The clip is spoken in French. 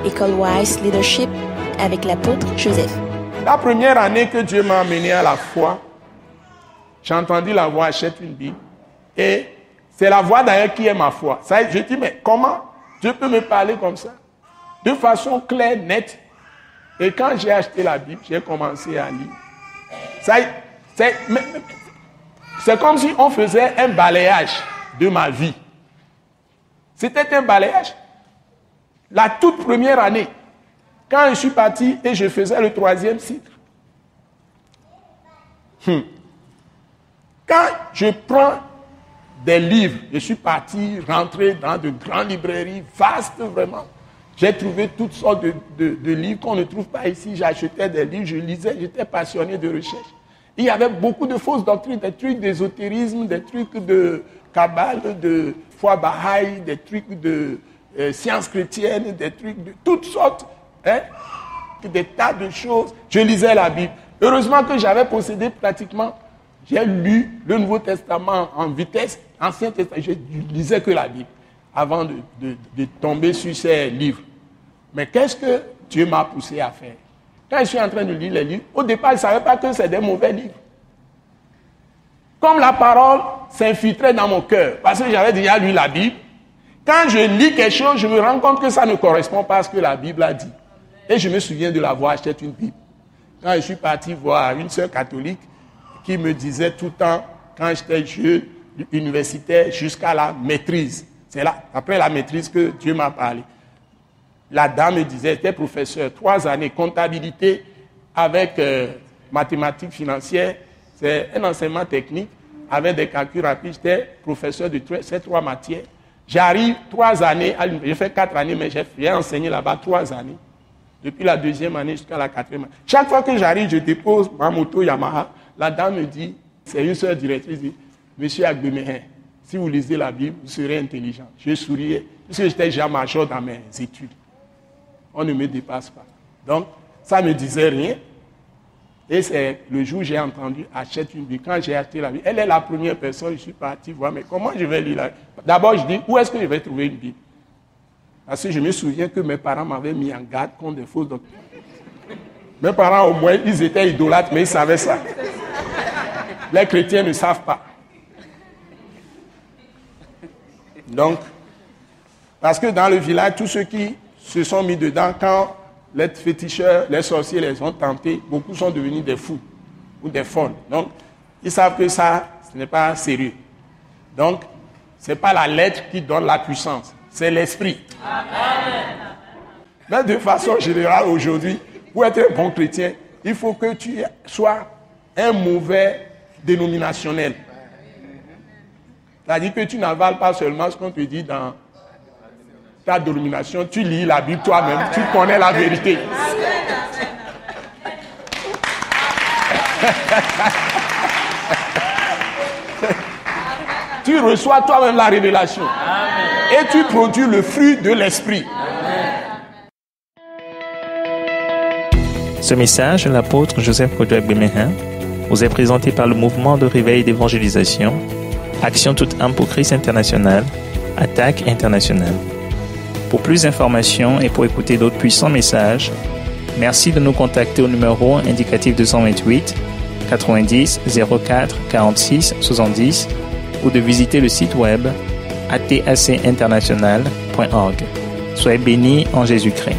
École Wise Leadership avec l'apôtre Joseph. La première année que Dieu m'a amené à la foi, j'ai entendu la voix, achète une Bible. Et c'est la voix d'ailleurs qui est ma foi. Ça, je dis, mais comment Dieu peut me parler comme ça? De façon claire, nette. Et quand j'ai acheté la Bible, j'ai commencé à lire. C'est comme si on faisait un balayage de ma vie. C'était un balayage. La toute première année, quand je suis parti et je faisais le 3e cycle. Quand je prends des livres, je suis parti rentrer dans de grandes librairies, vastes vraiment. J'ai trouvé toutes sortes de livres qu'on ne trouve pas ici. J'achetais des livres, je lisais, j'étais passionné de recherche. Il y avait beaucoup de fausses doctrines, des trucs d'ésotérisme, des trucs de Kabbale, de foi Baha'i, des trucs de sciences chrétiennes, des trucs de toutes sortes, des tas de choses. Je lisais la Bible. Heureusement que j'avais possédé pratiquement, j'ai lu le Nouveau Testament en vitesse, Ancien Testament, je lisais que la Bible avant de tomber sur ces livres. Mais qu'est-ce que Dieu m'a poussé à faire? Quand je suis en train de lire les livres, au départ, je ne savais pas que c'est des mauvais livres. Comme la parole s'infiltrait dans mon cœur, parce que j'avais déjà lu la Bible, quand je lis quelque chose, je me rends compte que ça ne correspond pas à ce que la Bible a dit. Et je me souviens de l'avoir acheté une Bible. Quand je suis parti voir une sœur catholique qui me disait tout le temps, quand j'étais jeune, universitaire, jusqu'à la maîtrise. C'est là, après la maîtrise, que Dieu m'a parlé. La dame me disait, j'étais professeur, 3 années, comptabilité avec mathématiques financières, c'est un enseignement technique, avec des calculs rapides, j'étais professeur de ces 3 matières. J'arrive 3 années, j'ai fait 4 années, mais j'ai enseigné là-bas 3 années. Depuis la 2e année jusqu'à la 4e année. Chaque fois que j'arrive, je dépose ma moto Yamaha, la dame me dit, c'est une sœur directrice, dit, Monsieur Agbemehin, si vous lisez la Bible, vous serez intelligent. Je souriais, puisque j'étais déjà major dans mes études. On ne me dépasse pas. Donc, ça ne me disait rien. Et c'est le jour où j'ai entendu, achète une Bible. Quand j'ai acheté la Bible, elle est la première personne, je suis parti voir, mais comment je vais lire la Bible? D'abord, je dis, où est-ce que je vais trouver une Bible? Parce que je me souviens que mes parents m'avaient mis en garde contre des fausses doctrines. Mes parents, au moins, ils étaient idolâtres, mais ils savaient ça. Les chrétiens ne savent pas. Donc, parce que dans le village, tous ceux qui se sont mis dedans, quand les féticheurs, les sorciers les ont tentés, beaucoup sont devenus des fous ou des folles. Donc, ils savent que ça, ce n'est pas sérieux. Donc, ce n'est pas la lettre qui donne la puissance, c'est l'esprit. Amen. Mais de façon générale, aujourd'hui, pour être un bon chrétien, il faut que tu sois un mauvais dénominationnel. C'est-à-dire que tu n'avales pas seulement ce qu'on te dit dans ta dénomination, tu lis la Bible toi-même, tu connais la vérité. Tu reçois toi-même la révélation. Et tu produis le fruit de l'esprit. Ce message de l'apôtre Joseph Kodouak-Bemehin vous est présenté par le mouvement de réveil d'évangélisation Action toute âme pour Christ international, Attaque internationale. Pour plus d'informations et pour écouter d'autres puissants messages, merci de nous contacter au numéro indicatif 228 90 04 46 70 ou de visiter le site web atacinternational.org. Soyez bénis en Jésus-Christ.